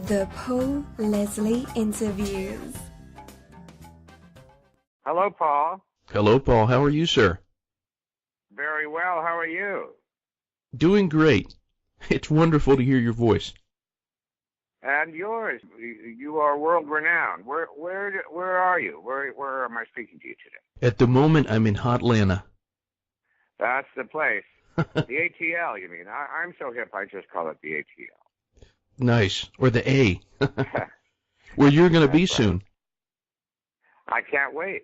The Paul Leslie Interviews. Hello, Paul. Hello, Paul. How are you, sir? Very well. How are you? Doing great. It's wonderful to hear your voice. And yours. You are world-renowned. Where are you? Where am I speaking to you today? At the moment, I'm in Hotlanta. That's the place. The ATL, you mean? I'm so hip, I just call it the ATL. Nice. Or the A. Where you're going to be soon. I can't wait.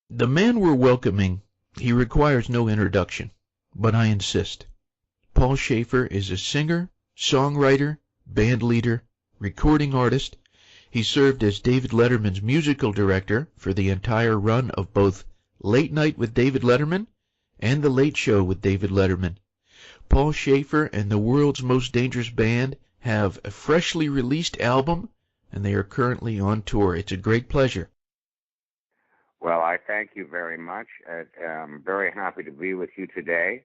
The man we're welcoming, he requires no introduction, but I insist. Paul Shaffer is a singer, songwriter, band leader, recording artist. He served as David Letterman's musical director for the entire run of both Late Night with David Letterman and The Late Show with David Letterman. Paul Shaffer and the World's Most Dangerous Band have a freshly released album, and they are currently on tour. It's a great pleasure. Well, I thank you very much. I'm very happy to be with you today.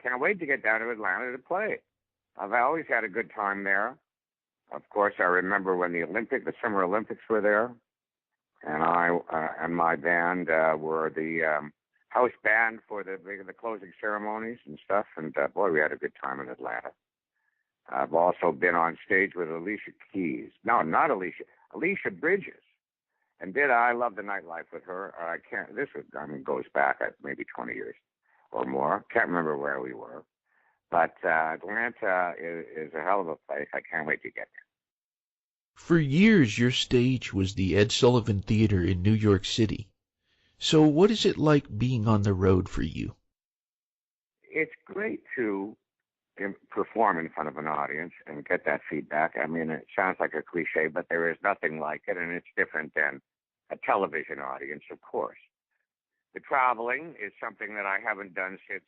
Can't wait to get down to Atlanta to play. I've always had a good time there. Of course, I remember when the Summer Olympics were there, and I and my band were the house band for the closing ceremonies and stuff. And boy, we had a good time in Atlanta. I've also been on stage with Alicia Keys. No, not Alicia. Alicia Bridges. And I love the nightlife with her. Goes back maybe 20 years or more. Can't remember where we were. But Atlanta is a hell of a place. I can't wait to get there. For years, your stage was the Ed Sullivan Theater in New York City. So what is it like being on the road for you? It's great to perform in front of an audience and get that feedback. I mean, it sounds like a cliche, but there is nothing like it, and it's different than a television audience, of course. The traveling is something that I haven't done since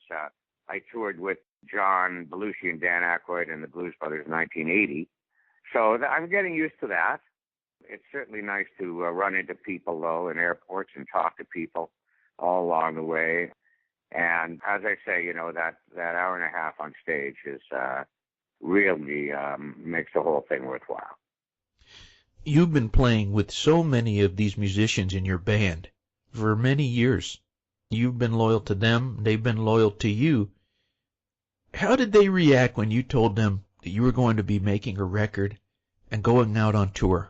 I toured with John Belushi and Dan Aykroyd and the Blues Brothers in 1980. So I'm getting used to that. It's certainly nice to run into people, though, in airports and talk to people all along the way. And as I say, that hour and a half on stage is really makes the whole thing worthwhile. You've been playing with so many of these musicians in your band for many years. You've been loyal to them. They've been loyal to you. How did they react when you told them that you were going to be making a record and going out on tour?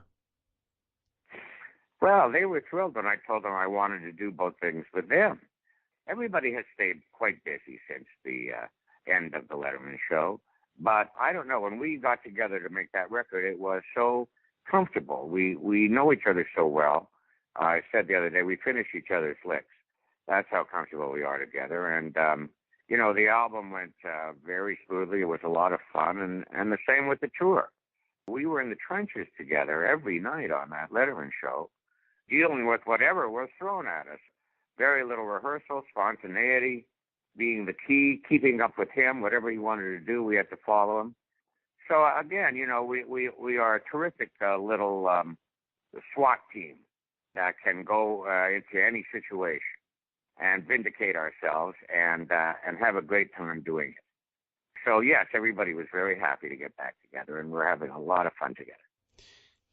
Well, they were thrilled when I told them I wanted to do both things with them. Everybody has stayed quite busy since the end of the Letterman show. But I don't know, when we got together to make that record, it was so comfortable. We know each other so well. I said the other day, we finish each other's licks. That's how comfortable we are together. And, the album went very smoothly. It was a lot of fun. And the same with the tour. We were in the trenches together every night on that Letterman show, dealing with whatever was thrown at us. Very little rehearsal, spontaneity being the key, keeping up with him. Whatever he wanted to do, we had to follow him. So, again, we are a terrific little SWAT team that can go into any situation and vindicate ourselves and have a great time doing it. So, yes, everybody was very happy to get back together, and we're having a lot of fun together.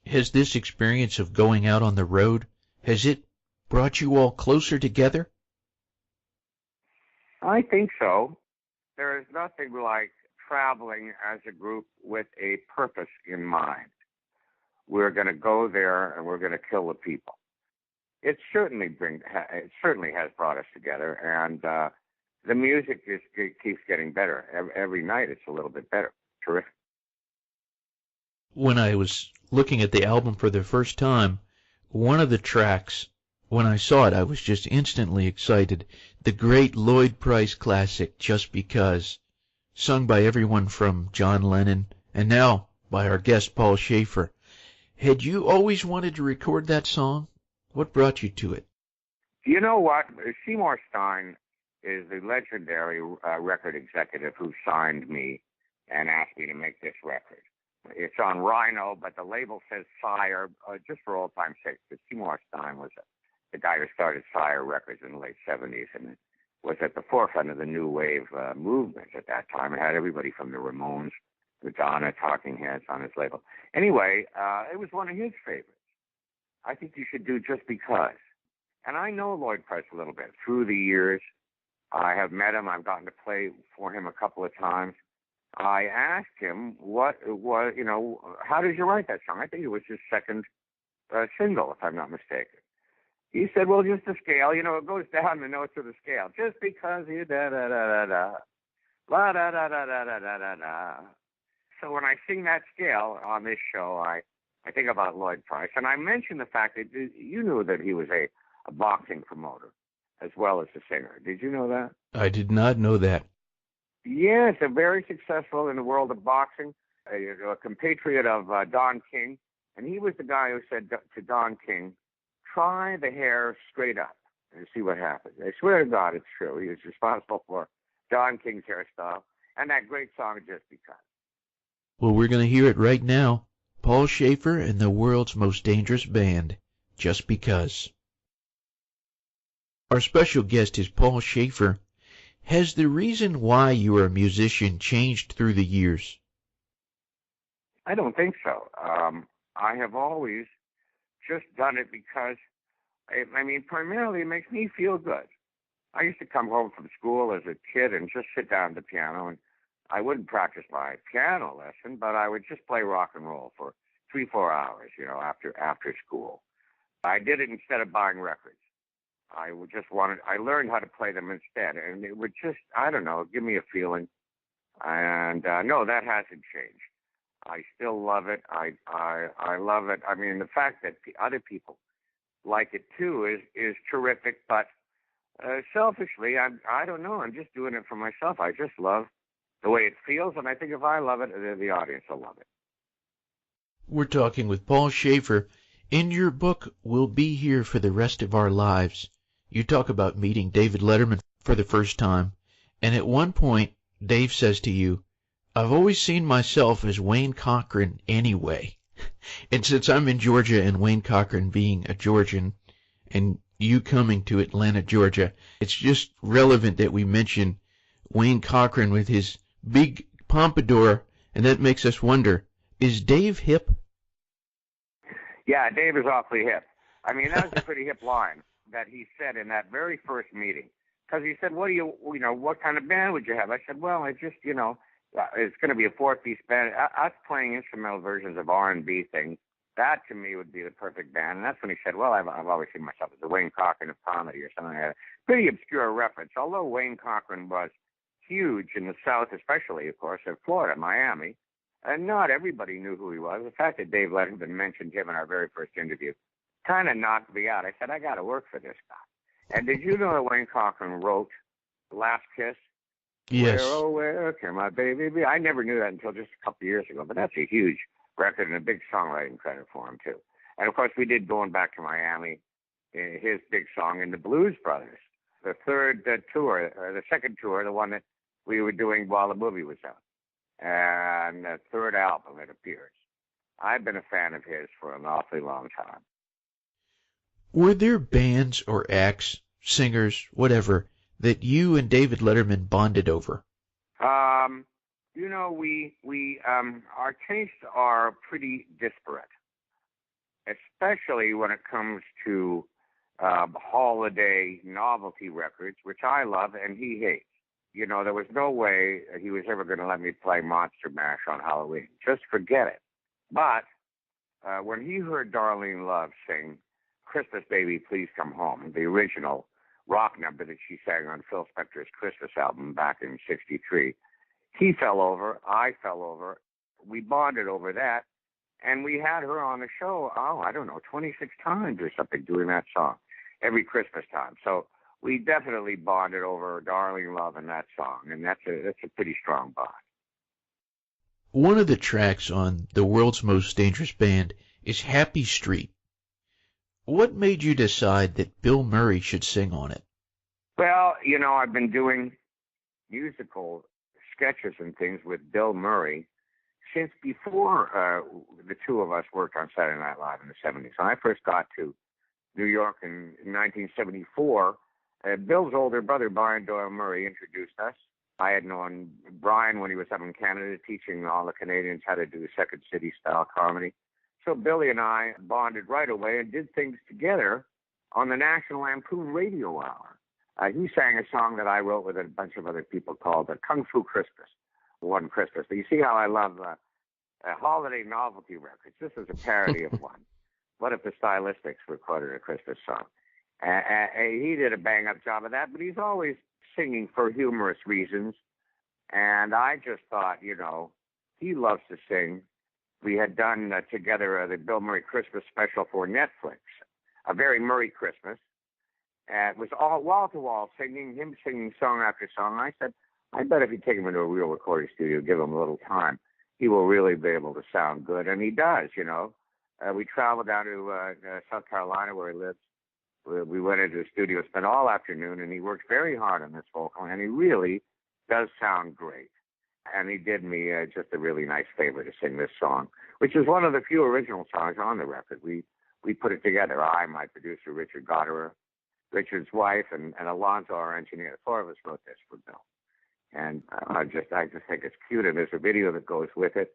Has this experience of going out on the road, has it brought you all closer together? I think so. There is nothing like traveling as a group with a purpose in mind. We're going to go there and we're going to kill the people. It certainly has brought us together, and the music keeps getting better. Every night it's a little bit better. Terrific. When I was looking at the album for the first time, one of the tracks, when I saw it, I was just instantly excited. The great Lloyd Price classic, Just Because, sung by everyone from John Lennon and now by our guest Paul Shaffer. Had you always wanted to record that song? What brought you to it? You know what? Seymour Stein is the legendary record executive who signed me and asked me to make this record. It's on Rhino, but the label says Sire, just for old time's sake, because Seymour Stein was the guy who started Sire Records in the late 70s and was at the forefront of the new wave movement at that time. It had everybody from the Ramones Madonna, Talking Heads on his label. Anyway, it was one of his favorites. I think you should do Just Because. And I know Lloyd Price a little bit. Through the years, I have met him. I've gotten to play for him a couple of times. I asked him what was, how did you write that song? I think it was his second single, if I'm not mistaken. He said, well, just the scale. It goes down the notes of the scale. Just because you da-da-da-da-da, la-da-da-da-da-da-da-da. So when I sing that scale on this show, I think about Lloyd Price. And I mentioned the fact that you knew that he was a boxing promoter as well as a singer. Did you know that? I did not know that. Yes, very successful in the world of boxing, a compatriot of Don King. And he was the guy who said to Don King, try the hair straight up and see what happens. I swear to God it's true. He was responsible for Don King's hairstyle and that great song, Just Because. Well, we're going to hear it right now. Paul Shaffer and the world's most dangerous band, Just Because. Our special guest is Paul Shaffer. Has the reason why you are a musician changed through the years? I don't think so. I have always just done it because, primarily it makes me feel good. I used to come home from school as a kid and just sit down at the piano, and I wouldn't practice my piano lesson, but I would just play rock and roll for 3-4 hours, after school. I did it instead of buying records. I learned how to play them instead, and it would just, give me a feeling. And no, that hasn't changed. I still love it. I love it. The fact that other people like it too is terrific. But selfishly, I don't know. I'm just doing it for myself. I just love the way it feels, and I think if I love it, the audience will love it. We're talking with Paul Shaffer. In your book, We'll Be Here for the Rest of Our Lives, you talk about meeting David Letterman for the first time, and at one point, Dave says to you, I've always seen myself as Wayne Cochran anyway. And since I'm in Georgia and Wayne Cochran being a Georgian and you coming to Atlanta, Georgia, it's just relevant that we mention Wayne Cochran with his big pompadour, and that makes us wonder, is Dave hip? Yeah, Dave is awfully hip. That was a pretty hip line that he said in that very first meeting. Because he said, what kind of band would you have? I said, well, it's going to be a 4-piece band. Us playing instrumental versions of R&B things, that to me would be the perfect band. And that's when he said, well, I've always seen myself as the Wayne Cochran of comedy or something like that. Pretty obscure reference. Although Wayne Cochran was huge in the South, especially, of course, in Florida, Miami, and not everybody knew who he was. The fact that Dave Letterman mentioned him in our very first interview kind of knocked me out. I said, I got to work for this guy. And did you know that Wayne Cochran wrote Last Kiss? Yes. Where, oh, where can my baby be? I never knew that until just a couple of years ago, but that's a huge record and a big songwriting credit for him, too. And, of course, we did Going Back to Miami, his big song in the Blues Brothers, the third tour, the second tour, the one that we were doing while the movie was out, and the third album, it appears. I've been a fan of his for an awfully long time. Were there bands or acts, singers, whatever, that you and David Letterman bonded over? Our tastes are pretty disparate, especially when it comes to holiday novelty records, which I love and he hates. There was no way he was ever going to let me play Monster Mash on Halloween. Just forget it. But when he heard Darlene Love sing Christmas Baby, Please Come Home, the original rock number that she sang on Phil Spector's Christmas album back in '63, he fell over, I fell over, we bonded over that, and we had her on the show, 26 times or something doing that song every Christmas time. So we definitely bonded over Darling Love and that song, and that's a pretty strong bond. One of the tracks on The World's Most Dangerous Band is Happy Street. What made you decide that Bill Murray should sing on it? Well, I've been doing musical sketches and things with Bill Murray since before the two of us worked on Saturday Night Live in the 70s. When I first got to New York in 1974, Bill's older brother, Brian Doyle Murray, introduced us I had known Brian when he was up in Canada teaching all the Canadians how to do Second City style comedy. So Billy and I bonded right away and did things together on the National Lampoon Radio Hour. He sang a song that I wrote with a bunch of other people called Kung Fu Christmas, One Christmas. So you see how I love holiday novelty records. This is a parody of one. What if the Stylistics recorded a Christmas song? He did a bang-up job of that, but he's always singing for humorous reasons. And I just thought, he loves to sing. We had done together the Bill Murray Christmas special for Netflix, A Very Murray Christmas. And it was all wall-to-wall singing, him singing song after song. I said, I bet if you take him into a real recording studio, give him a little time, he will really be able to sound good. And he does, We traveled down to South Carolina where he lives. We went into the studio, spent all afternoon, and he worked very hard on this vocal, and he really does sound great. And he did me just a really nice favor to sing this song, which is one of the few original songs on the record. We put it together. I, my producer, Richard Goddard, Richard's wife, and Alonzo, our engineer. The four of us wrote this for Bill. And I just think it's cute, and there's a video that goes with it.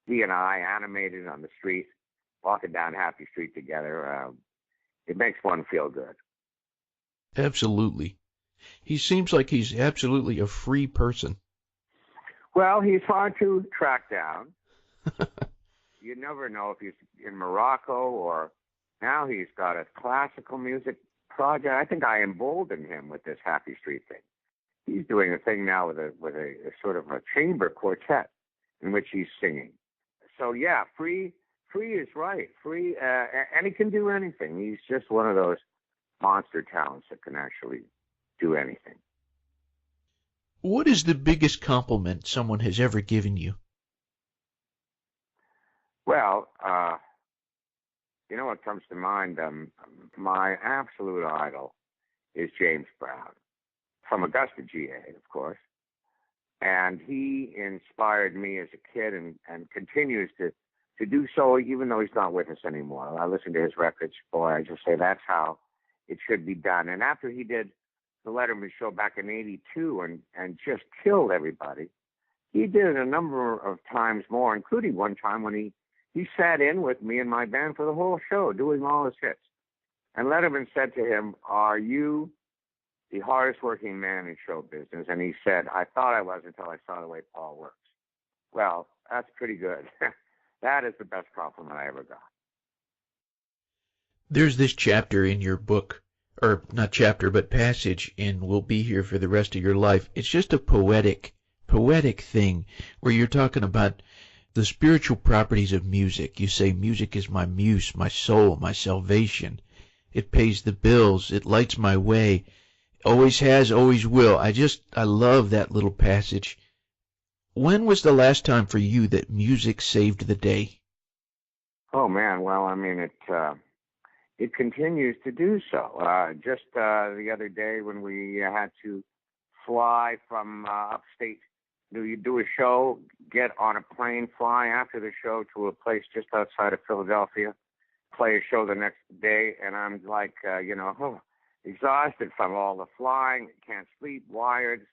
He and I animated on the street, walking down Happy Street together. It makes one feel good. Absolutely. He seems like he's absolutely a free person. Well, he's hard to track down. You never know if he's in Morocco or now he's got a classical music project. I think I emboldened him with this Happy Street thing. He's doing a thing now with a sort of a chamber quartet in which he's singing. So yeah, free is right. Free, and he can do anything. He's just one of those monster talents that can actually do anything. What is the biggest compliment someone has ever given you? Well, what comes to mind? My absolute idol is James Brown, from Augusta, GA, of course. And he inspired me as a kid and continues to do so even though he's not with us anymore. I listen to his records, boy, I just say that's how it should be done. And after he did the Letterman show back in 82 and just killed everybody, he did it a number of times more, including one time when he sat in with me and my band for the whole show, doing all his hits. And Letterman said to him, "Are you the hardest working man in show business?" And he said, "I thought I was until I saw the way Paul works." Well, that's pretty good. That is the best compliment I ever got. There's this chapter in your book, or not chapter, but passage in We'll Be Here for the Rest of Your Life. It's just a poetic thing where you're talking about the spiritual properties of music. You say, music is my muse, my soul, my salvation. It pays the bills. It lights my way. Always has, always will. I love that little passage. When was the last time for you that music saved the day? Oh, man. Well, I mean, it continues to do so. Just the other day when we had to fly from upstate, you do a show, get on a plane, fly after the show to a place just outside of Philadelphia, play a show the next day, and I'm like, exhausted from all the flying, can't sleep, wired,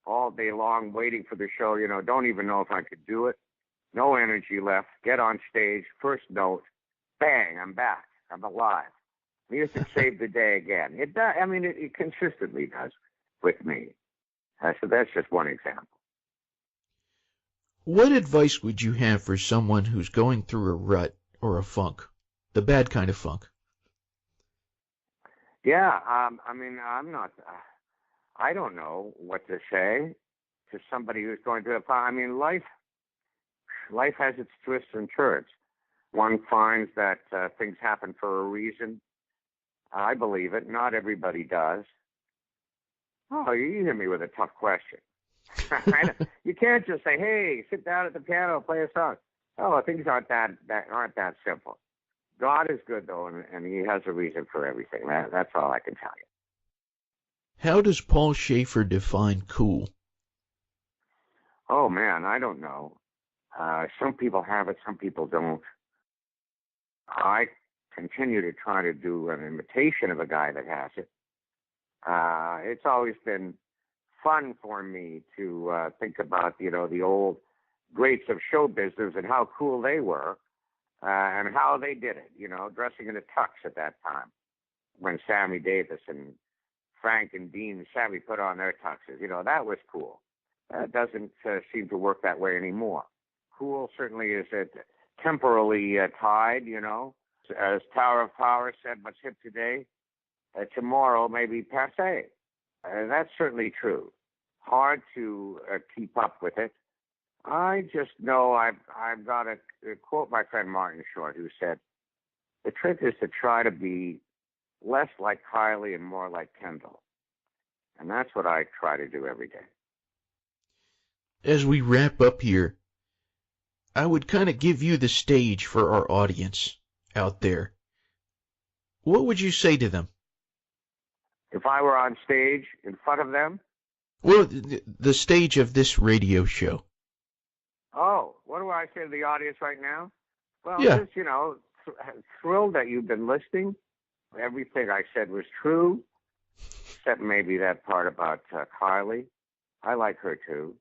all day long waiting for the show, don't even know if I could do it. No energy left. Get on stage, first note, bang, I'm back. I'm alive. Music saved the day again. It does. I mean, it consistently does with me. So that's just one example. What advice would you have for someone who's going through a rut or a funk, the bad kind of funk? Yeah, I don't know what to say to somebody who's going through a funk. I mean, life has its twists and turns. One finds that things happen for a reason. I believe it. Not everybody does. Oh, you hit me with a tough question. You can't just say, "Hey, sit down at the piano, play a song." Oh, things aren't that simple. God is good though, and He has a reason for everything. That's all I can tell you. How does Paul Shaffer define cool? Oh man, I don't know. Some people have it, some people don't. I continue to try to do an imitation of a guy that has it. It's always been fun for me to think about, the old greats of show business and how cool they were and how they did it, dressing in a tux at that time when Sammy Davis and Frank and Dean and Sammy put on their tuxes. That was cool. That doesn't seem to work that way anymore. Cool certainly is temporally tied, As Tower of Power said, what's hip today, tomorrow may be passé. That's certainly true. Hard to keep up with it. I just know I've got to quote my friend Martin Short, who said, the trick is to try to be less like Kylie and more like Kendall. And that's what I try to do every day. As we wrap up here, I would kind of give you the stage for our audience out there. What would you say to them? If I were on stage in front of them? Well, the stage of this radio show. Oh, what do I say to the audience right now? Well, yeah. Just, thrilled that you've been listening. Everything I said was true, except maybe that part about Kylie. I like her too.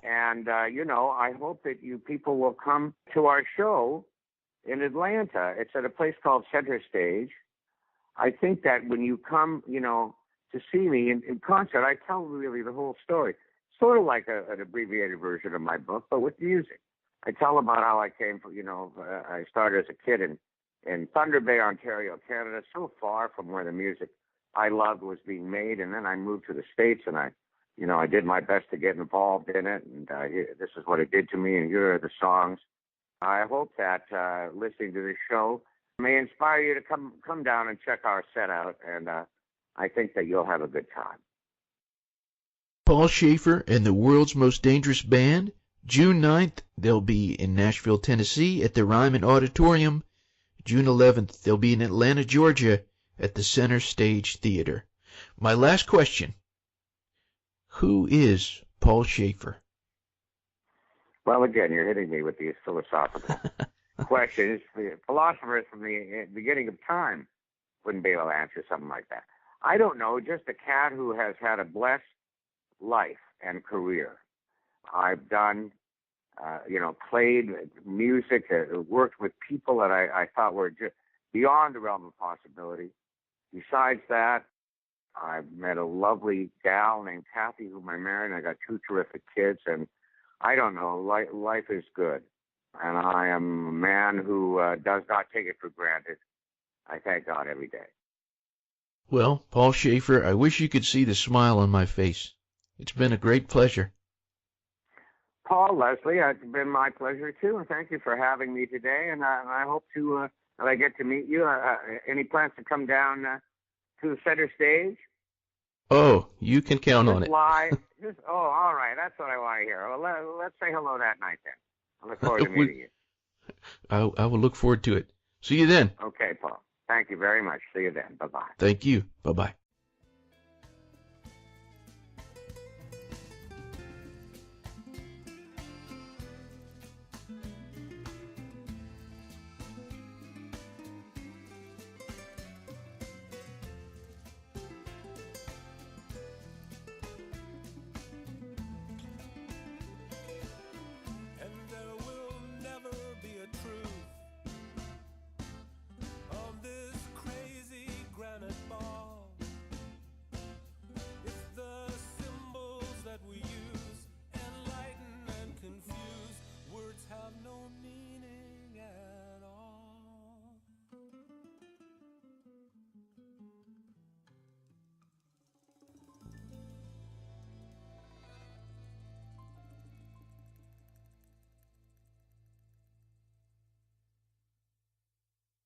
And, I hope that you people will come to our show in Atlanta. It's at a place called Center Stage. I think that when you come, to see me in concert, I tell really the whole story. Sort of like an abbreviated version of my book, but with music. I tell about how I came from, I started as a kid in Thunder Bay, Ontario, Canada, so far from where the music I loved was being made. And then I moved to the States and I did my best to get involved in it. And this is what it did to me. And here are the songs. I hope that listening to this show may inspire you to come down and check our set out. And I think that you'll have a good time. Paul Shaffer and the World's Most Dangerous Band. June 9th, they'll be in Nashville, Tennessee at the Ryman Auditorium. June 11th, they'll be in Atlanta, Georgia at the Center Stage Theater. My last question. Who is Paul Shaffer? Well, again, you're hitting me with these philosophical questions. The philosophers from the beginning of time wouldn't be able to answer something like that. I don't know, just a cat who has had a blessed life and career. I've done, played music, worked with people that I thought were just beyond the realm of possibility. Besides that, I've met a lovely gal named Kathy, whom I married, and I got 2 terrific kids, and I don't know, life is good. And I am a man who does not take it for granted. I thank God every day. Well, Paul Shaffer, I wish you could see the smile on my face. It's been a great pleasure. Paul, Leslie, it's been my pleasure, too, and thank you for having me today, and I hope that I get to meet you. Any plans to come down to the Center Stage? Oh, you can count on it. All right, that's what I want to hear. Well, let's say hello that night, then. I look forward to meeting you. I will look forward to it. See you then. Okay, Paul. Thank you very much. See you then. Bye-bye. Thank you. Bye-bye.